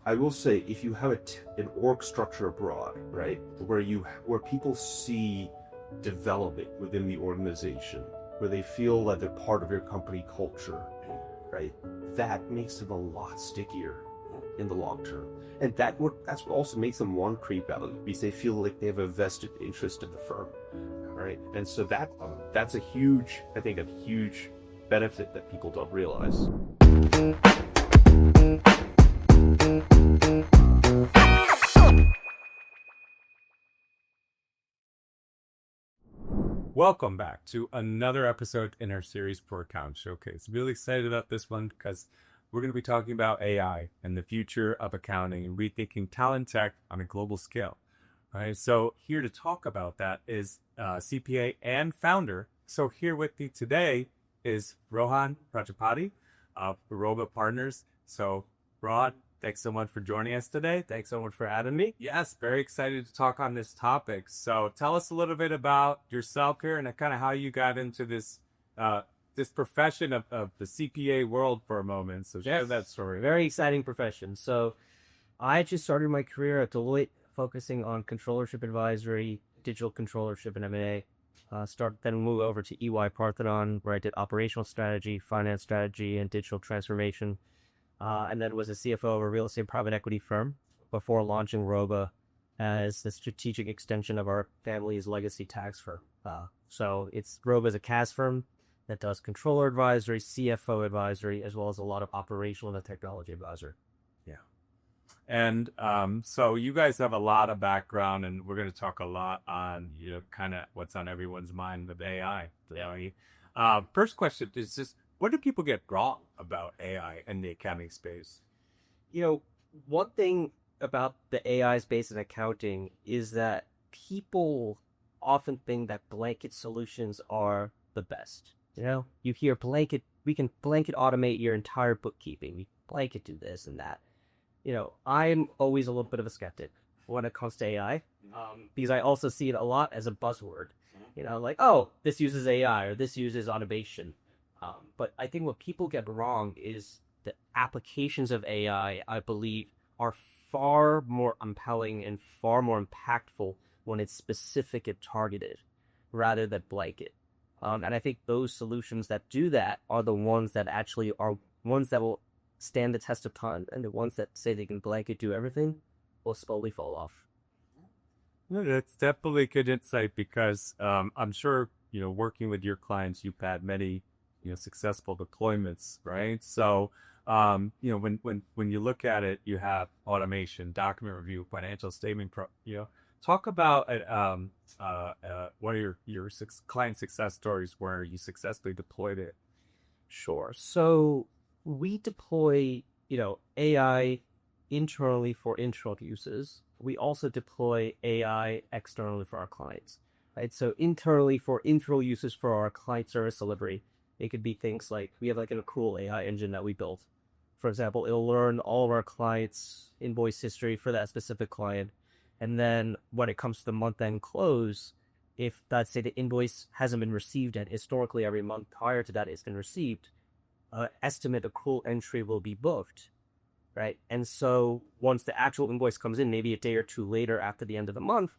I will say, if you have an org structure abroad, right, where people see development within the organization, where they feel that they're part of your company culture, right, that makes them a lot stickier in the long term, and that's what also makes them want to create value, because they feel like they have a vested interest in the firm, right? And so that's a huge, I think, a huge benefit that people don't realize. Welcome back to another episode in our series for Account Showcase. Really excited about this one because we're going to be talking about AI and the future of accounting and rethinking talent tech on a global scale. All right, so here to talk about that is CPA and founder. So here with me today is Rohan Prajapati of Rova Partners. So Rohan, thanks so much for joining us today. Thanks so much for having me. Yes, very excited to talk on this topic. So tell us a little bit about yourself here and kind of how you got into this this profession of the CPA world for a moment. So share that story. Very exciting profession. So I just started my career at Deloitte, focusing on controllership advisory, digital controllership, and M&A. Then moved over to EY Parthenon, where I did operational strategy, finance strategy, and digital transformation. And then was a CFO of a real estate private equity firm before launching Rova as the strategic extension of our family's legacy tax firm. So Rova is a CAS firm that does controller advisory, CFO advisory, as well as a lot of operational and technology advisory. Yeah. And so you guys have a lot of background, and we're going to talk a lot on, kind of what's on everyone's mind with AI. First question is just, what do people get wrong about AI in the accounting space? One thing about the AI space in accounting is that people often think that blanket solutions are the best. You hear we can blanket automate your entire bookkeeping. We blanket do this and that. I'm always a little bit of a skeptic when it comes to AI, because I also see it a lot as a buzzword. Like, oh, this uses AI or this uses automation. But I think what people get wrong is the applications of AI, I believe, are far more compelling and far more impactful when it's specific and targeted rather than blanket. And I think those solutions that do that are the ones that actually are ones that will stand the test of time, and the ones that say they can blanket do everything will slowly fall off. No, that's definitely good insight because I'm sure, working with your clients, you've had many successful deployments, right? So, when you look at it, you have automation, document review, financial statement, talk about one of your client success stories where you successfully deployed it. Sure. So we deploy, AI internally for internal uses. We also deploy AI externally for our clients, right? So internally for internal uses for our client service delivery, it could be things like we have like an accrual AI engine that we built. For example, it'll learn all of our clients' invoice history for that specific client. And then when it comes to the month-end close, if, let's say, the invoice hasn't been received and historically every month prior to that it's been received, estimate accrual entry will be booked, right? And so once the actual invoice comes in, maybe a day or two later after the end of the month,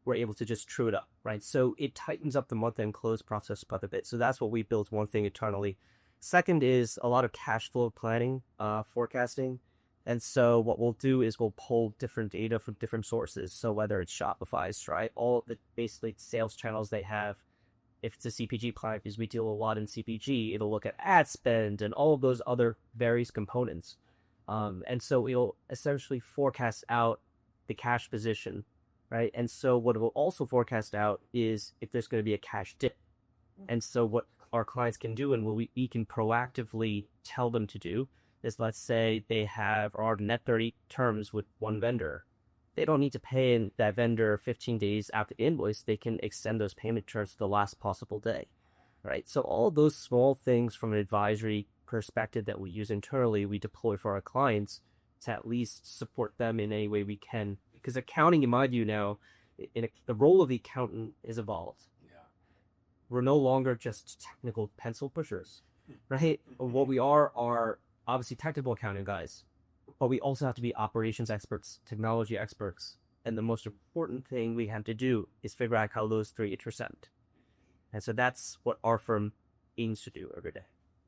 we're able to just true it up, right? So it tightens up the month-end close process quite a bit. So that's what we built, one thing internally. Second is a lot of cash flow planning, forecasting. And so what we'll do is we'll pull different data from different sources. So whether it's Shopify's, right? All of the basically sales channels they have. If it's a CPG client, because we deal a lot in CPG, it'll look at ad spend and all of those other various components. And so it'll essentially forecast out the cash position, right? And so what it will also forecast out is if there's going to be a cash dip. And so what our clients can do and what we can proactively tell them to do is, let's say they are net 30 terms with one vendor. They don't need to pay in that vendor 15 days after the invoice. They can extend those payment terms to the last possible day, right? So all of those small things from an advisory perspective that we use internally, we deploy for our clients to at least support them in any way we can. Because accounting, in my view now, the role of the accountant is evolved. Yeah. We're no longer just technical pencil pushers, right? What we are obviously technical accounting guys, but we also have to be operations experts, technology experts. And the most important thing we have to do is figure out how those three intersect. And so that's what our firm aims to do every day.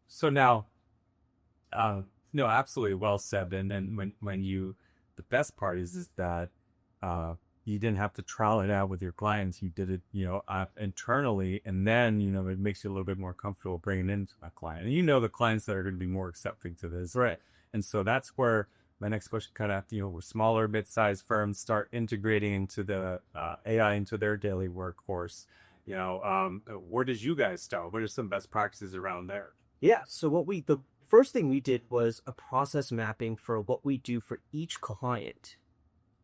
So now, no, absolutely well said. And when you, the best part is that you didn't have to trial it out with your clients. You did it, internally, and then it makes you a little bit more comfortable bringing in a client. And the clients that are going to be more accepting to this, right? And so that's where my next question kind of, where smaller, mid-sized firms start integrating into the AI into their daily workforce. Where did you guys start? What are some best practices around there? Yeah. So the first thing we did was a process mapping for what we do for each client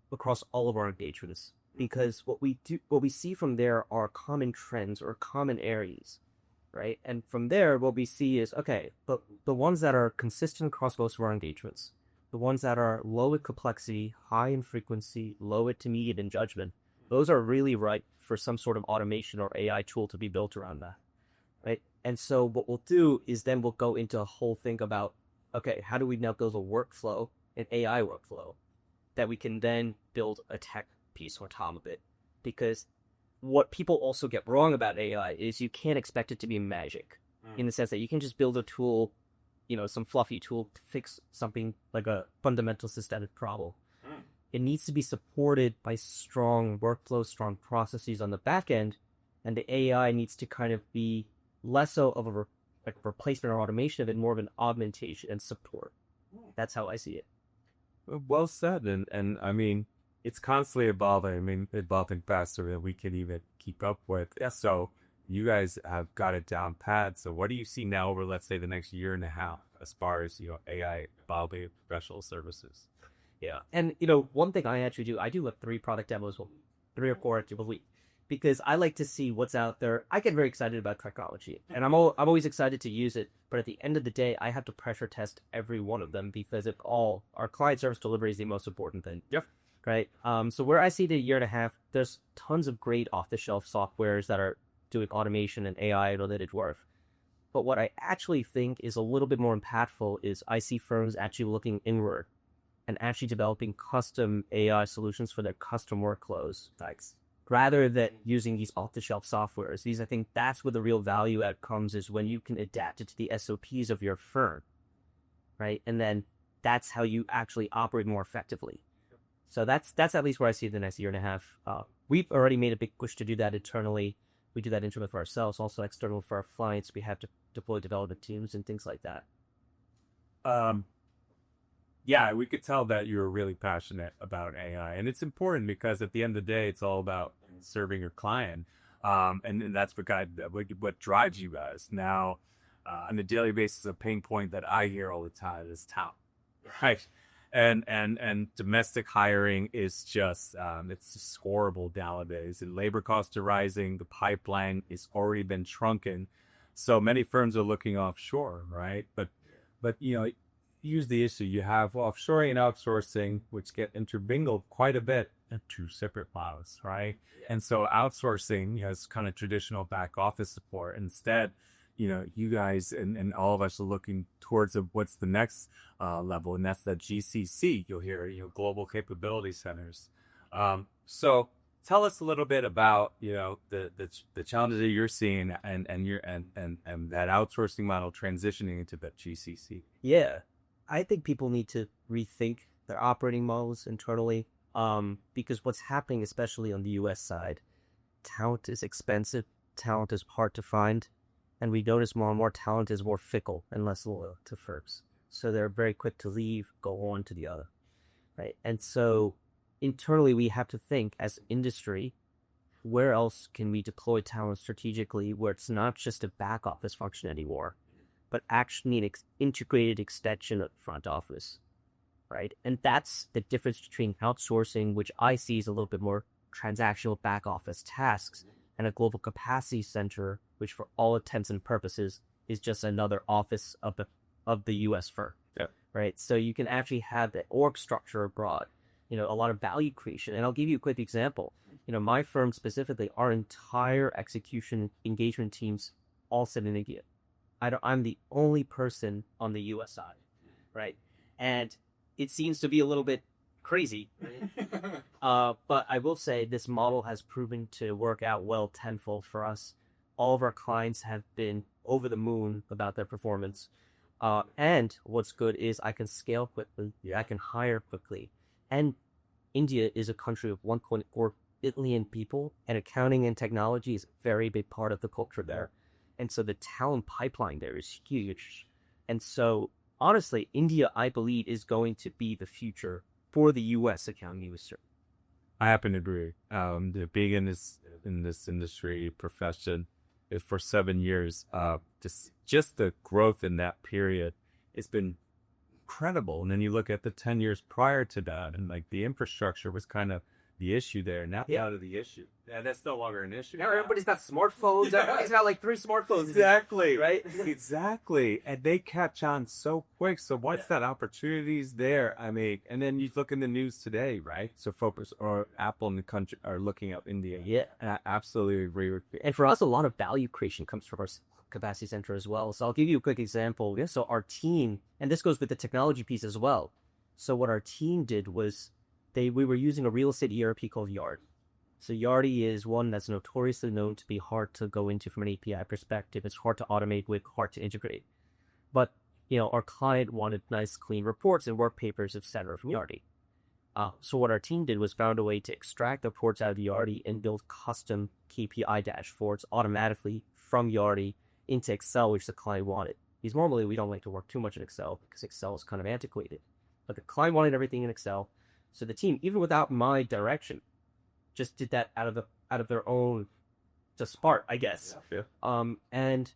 across all of our engagements, because what we see from there are common trends or common areas, right? And from there, what we see is, okay, but the ones that are consistent across most of our engagements, the ones that are low in complexity, high in frequency, low intermediate in judgment, those are really ripe for some sort of automation or AI tool to be built around that, right? And so what we'll do is then we'll go into a whole thing about, okay, how do we now build a workflow, an AI workflow, that we can then build a tech piece on top of it? Because what people also get wrong about AI is you can't expect it to be magic, in the sense that you can just build a tool, some fluffy tool to fix something like a fundamental systemic problem. It needs to be supported by strong workflows, strong processes on the back end, and the AI needs to kind of be less so of a replacement or automation of it, more of an augmentation and support. That's how I see it. Well said. And I mean, it's constantly evolving. I mean, evolving faster than we can even keep up with. Yeah. So you guys have got it down pat. So what do you see now over, let's say, the next year and a half as far as, AI evolving professional services? Yeah. And, one thing I actually do, I do 3 product demos, 3 or 4 a week, because I like to see what's out there. I get very excited about technology, and I'm always excited to use it. But at the end of the day, I have to pressure test every one of them, because our client service delivery is the most important thing. Yep. Right. So where I see the year and a half, there's tons of great off-the-shelf softwares that are doing automation and AI related work. But what I actually think is a little bit more impactful is I see firms actually looking inward and actually developing custom AI solutions for their custom workflows. Thanks. Rather than using these off-the-shelf softwares. I think that's where the real value add comes, is when you can adapt it to the SOPs of your firm, right? And then that's how you actually operate more effectively. So that's at least where I see the next year and a half. We've already made a big push to do that internally. We do that internally for ourselves, also external for our clients. We have to deploy development teams and things like that. Yeah, we could tell that you're really passionate about AI, and it's important because at the end of the day, it's all about serving your client, and that's what drives you guys. Now, on a daily basis, a pain point that I hear all the time is talent, right? And domestic hiring is just it's just horrible nowadays, and labor costs are rising. The pipeline has already been shrunken, so many firms are looking offshore, right? But here's the issue. You have offshoring and outsourcing, which get intermingled quite a bit in 2 separate models, right? And so outsourcing has kind of traditional back office support. Instead, you guys and all of us are looking towards what's the next level, and that's that GCC. You'll hear, global capability centers. So tell us a little bit about, the challenges that you're seeing and that outsourcing model transitioning into that GCC. Yeah. I think people need to rethink their operating models internally, because what's happening, especially on the US side, talent is expensive, talent is hard to find, and we notice more and more talent is more fickle and less loyal to firms. So they're very quick to leave, go on to the other, right? And so internally, we have to think as industry, where else can we deploy talent strategically where it's not just a back office function anymore, but actually an integrated extension of front office, right? And that's the difference between outsourcing, which I see is a little bit more transactional back office tasks, and a global capacity center, which for all intents and purposes is just another office of the US firm, right? So you can actually have the org structure abroad, a lot of value creation. And I'll give you a quick example. My firm specifically, our entire execution engagement teams all sit in India. I'm the only person on the US side, right? And it seems to be a little bit crazy. But I will say this model has proven to work out well tenfold for us. All of our clients have been over the moon about their performance. And what's good is I can scale quickly. I can hire quickly. And India is a country of 1.4 billion people, and accounting and technology is a very big part of the culture there. And so the talent pipeline there is huge. And so honestly, India, I believe, is going to be the future for the U.S. accounting industry. I happen to agree. The being in this industry profession for 7 years, just the growth in that period, it's been incredible. And then you look at the 10 years prior to that, and like the infrastructure was kind of the issue there. Now out of the issue. Yeah, that's no longer an issue. Now everybody's got smartphones. Everybody's got like 3 smartphones. Exactly. Right? Exactly. And they catch on so quick. So what's that opportunities there? I mean, and then you look in the news today, right? So focus or Apple in the country are looking at India. Yeah. And I absolutely agree with you. And for us, a lot of value creation comes from our capacity center as well. So I'll give you a quick example. Yeah, so our team, and this goes with the technology piece as well. So what our team did was we were using a real estate ERP called Yard. So Yardi is one that's notoriously known to be hard to go into from an API perspective. It's hard to automate with, hard to integrate. But, our client wanted nice, clean reports and work papers, etc. from Yardi. So what our team did was found a way to extract the reports out of Yardi and build custom KPI dashboards automatically from Yardi into Excel, which the client wanted. Because normally we don't like to work too much in Excel because Excel is kind of antiquated. But the client wanted everything in Excel. So the team, even without my direction, just did that out of their own just spark, I guess. Yeah. And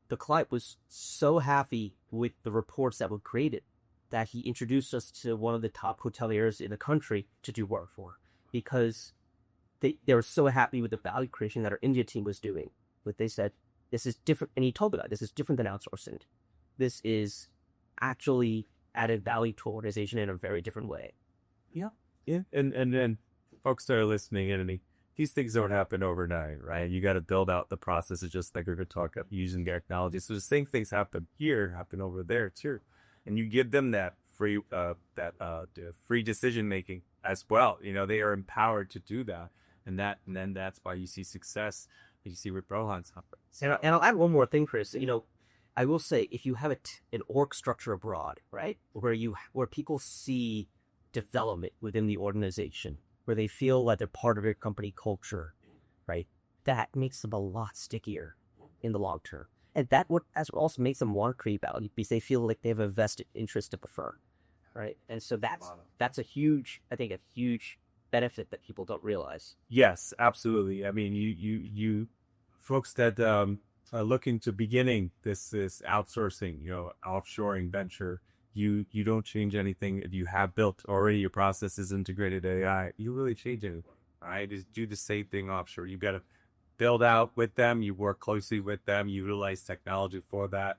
the client was so happy with the reports that were created that he introduced us to one of the top hoteliers in the country to do work for, because they were so happy with the value creation that our India team was doing. But they said, this is different. And he told me that this is different than outsourcing. This is actually added value to organization in a very different way. Yeah. And then folks that are listening in, these things don't happen overnight, right? You got to build out the processes, just like we're going to talk about using technology. So the same things happen here, happen over there too. And you give them that free decision making as well. They are empowered to do that. And then that's why you see success that you see with Rohan's. And I'll add one more thing, Chris. I will say, if you have an org structure abroad, right, where people see development within the organization, where they feel like they're part of your company culture, right, that makes them a lot stickier in the long term. And that also makes them want to create value because they feel like they have a vested interest in the firm, right? And so that's a huge benefit that people don't realize. Yes, absolutely. I mean, you folks that are looking to beginning this outsourcing, offshoring venture, you don't change anything. If you have built already your processes, integrated AI, you really change anything, right? Just do the same thing offshore. You got to build out with them. You work closely with them. You utilize technology for that.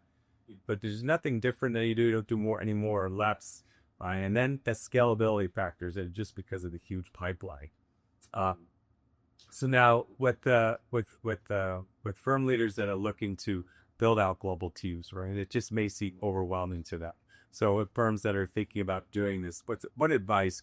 But there's nothing different that you do. You don't do more any more or less. Right? And then the scalability factors, and just because of the huge pipeline. So now with firm leaders that are looking to build out global teams, right? It just may seem overwhelming to them. So with firms that are thinking about doing this, what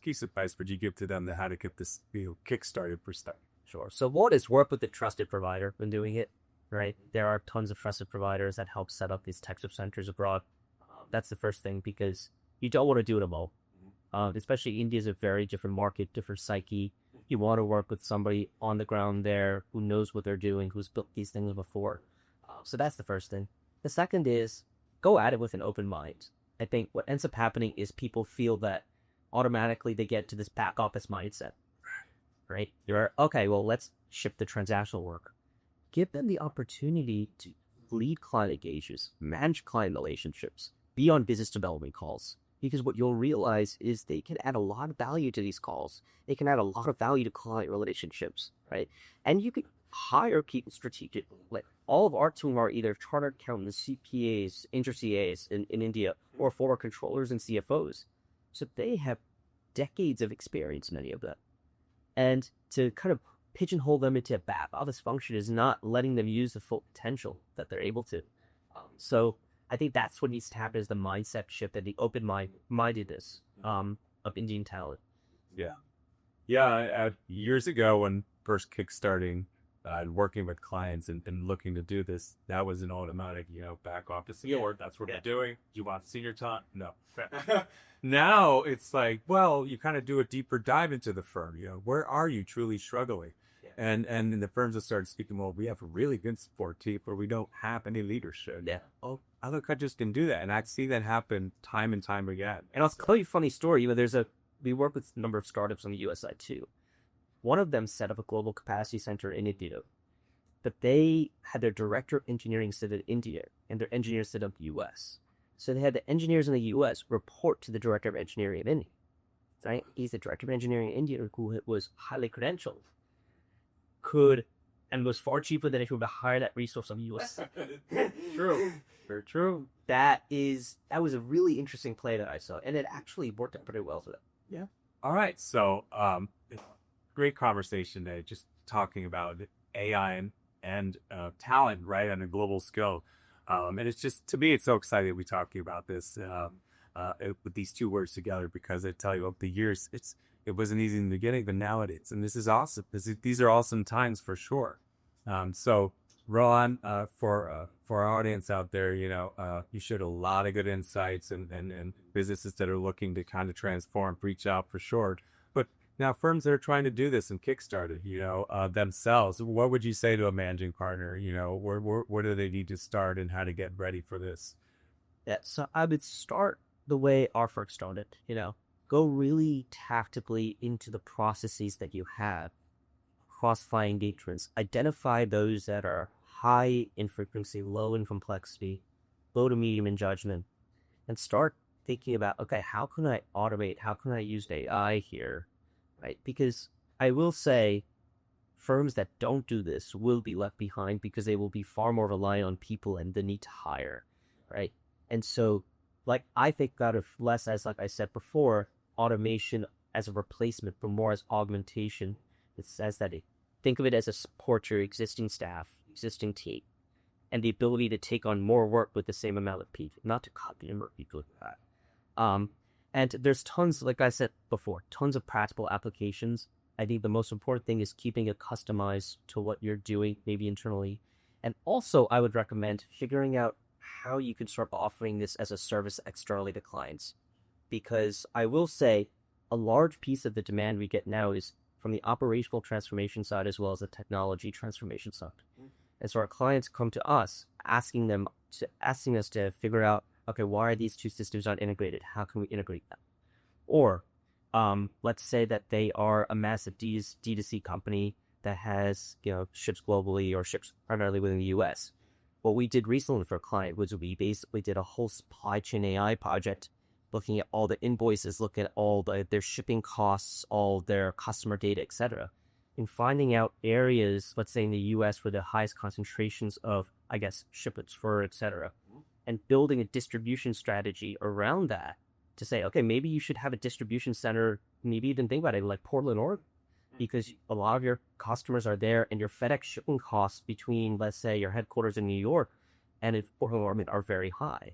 key advice would you give to them on how to get this kickstarted per step? Sure. So one is work with a trusted provider when doing it, right? There are tons of trusted providers that help set up these types of centers abroad. That's the first thing, because you don't want to do it alone. Especially India is a very different market, different psyche. You want to work with somebody on the ground there who knows what they're doing, who's built these things before. So that's the first thing. The second is go at it with an open mind. I think what ends up happening is people feel that automatically they get to this back office mindset, right? You're okay, well, let's shift the transactional work. Give them the opportunity to lead client engagements, manage client relationships, be on business development calls. Because what you'll realize is they can add a lot of value to these calls. They can add a lot of value to client relationships, right? And you can hire people strategically. Like all of our team are either chartered accountants, CPAs, inter-CAs in India, or former controllers and CFOs. So they have decades of experience, many of them. And to kind of pigeonhole them into a back office function is not letting them use the full potential that they're able to. So I think that's what needs to happen is the mindset shift and the mindedness of Indian talent. Yeah. Yeah. Years ago when first kickstarting, working with clients and looking to do this, that was an automatic, back office support. That's what we're doing. You want senior talent? No. Now it's like, well, you kind of do a deeper dive into the firm. Where are you truly struggling? And the firms have started speaking, well, we have a really good support team, but we don't have any leadership. Yeah. Oh, other countries can do that. And I see that happen time and time again. And I'll tell you a funny story. We work with a number of startups on the US side too. One of them set up a global capacity center in India, but they had their director of engineering sit in India and their engineers sit up in the US. So they had the engineers in the US report to the director of engineering in India. Right? He's the director of engineering in India who was highly credentialed. And was far cheaper than if you were to hire that resource on the US. True. Very true. That was a really interesting play that I saw, and it actually worked out pretty well for them. Yeah. All right. So, great conversation today, just talking about AI and talent, right, on a global scale. And it's just, to me, it's so exciting that we're talking about this with these two words together, because I tell you, over the years, it wasn't easy in the beginning, but now it is. And this is awesome. These are awesome times for sure. So, Rohan, for our audience out there, you showed a lot of good insights and businesses that are looking to kind of transform, reach out for sure. But now firms that are trying to do this and kickstart it, themselves, what would you say to a managing partner? Where do they need to start and how to get ready for this? Yeah, so I would start the way our firm started, go really tactically into the processes that you have, cross-fly engagements, identify those that are high in frequency, low in complexity, low to medium in judgment, and start thinking about, okay, how can I automate? How can I use AI here, right? Because I will say firms that don't do this will be left behind because they will be far more reliant on people and the need to hire, right? And so, I think about it less as, like I said before, automation as a replacement, but more as augmentation. It says that think of it as a support your existing staff, existing team, and the ability to take on more work with the same amount of people, not to copy and repeat that. And there's tons, like I said before, tons of practical applications. I think the most important thing is keeping it customized to what you're doing, maybe internally. And also, I would recommend figuring out how you can start offering this as a service externally to clients. Because I will say a large piece of the demand we get now is from the operational transformation side as well as the technology transformation side. And so our clients come to us asking us to figure out, okay, why are these two systems not integrated? How can we integrate them? Or let's say that they are a massive D2C company that has ships globally or ships primarily within the US. What we did recently for a client was we basically did a whole supply chain AI project, looking at all the invoices, looking at all their shipping costs, all their customer data, etc., and finding out areas, let's say in the US, where the highest concentrations of, shipments for, etc., and building a distribution strategy around that to say, okay, maybe you should have a distribution center, maybe even think about it like Portland, Oregon, because a lot of your customers are there, and your FedEx shipping costs between, let's say, your headquarters in New York and in Portland, Oregon are very high.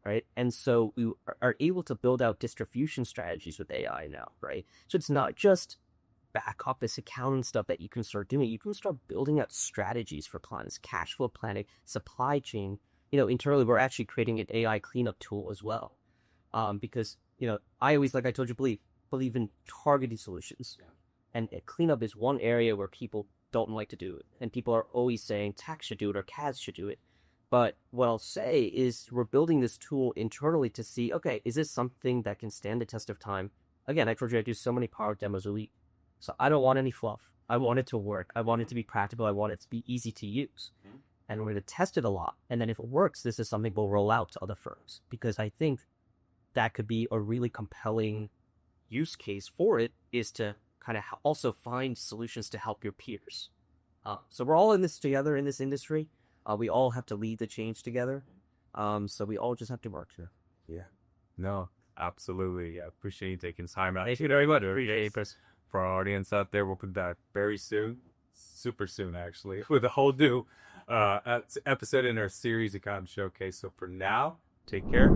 Right. And so we are able to build out distribution strategies with AI now. Right. So it's not just back office accounting stuff that you can start doing. You can start building out strategies for plans, cash flow planning, supply chain. Internally, we're actually creating an AI cleanup tool as well. Because, I always, like I told you, believe in targeted solutions. Yeah. And cleanup is one area where people don't like to do it. And people are always saying tax should do it or CAS should do it. But what I'll say is we're building this tool internally to see, okay, is this something that can stand the test of time? Again, I told you I do so many power demos a week. So I don't want any fluff. I want it to work. I want it to be practical. I want it to be easy to use. Mm-hmm. And we're going to test it a lot. And then if it works, this is something we'll roll out to other firms. Because I think that could be a really compelling use case for it, is to kind of also find solutions to help your peers. So we're all in this together in this industry. We all have to lead the change together. So we all just have to work here. Yeah. No, absolutely. Yeah. Appreciate you taking time out. Thank you very much. Appreciate it. For our audience out there, we'll put that very soon, super soon actually, with a whole new episode in our series Account Showcase. So for now, take care.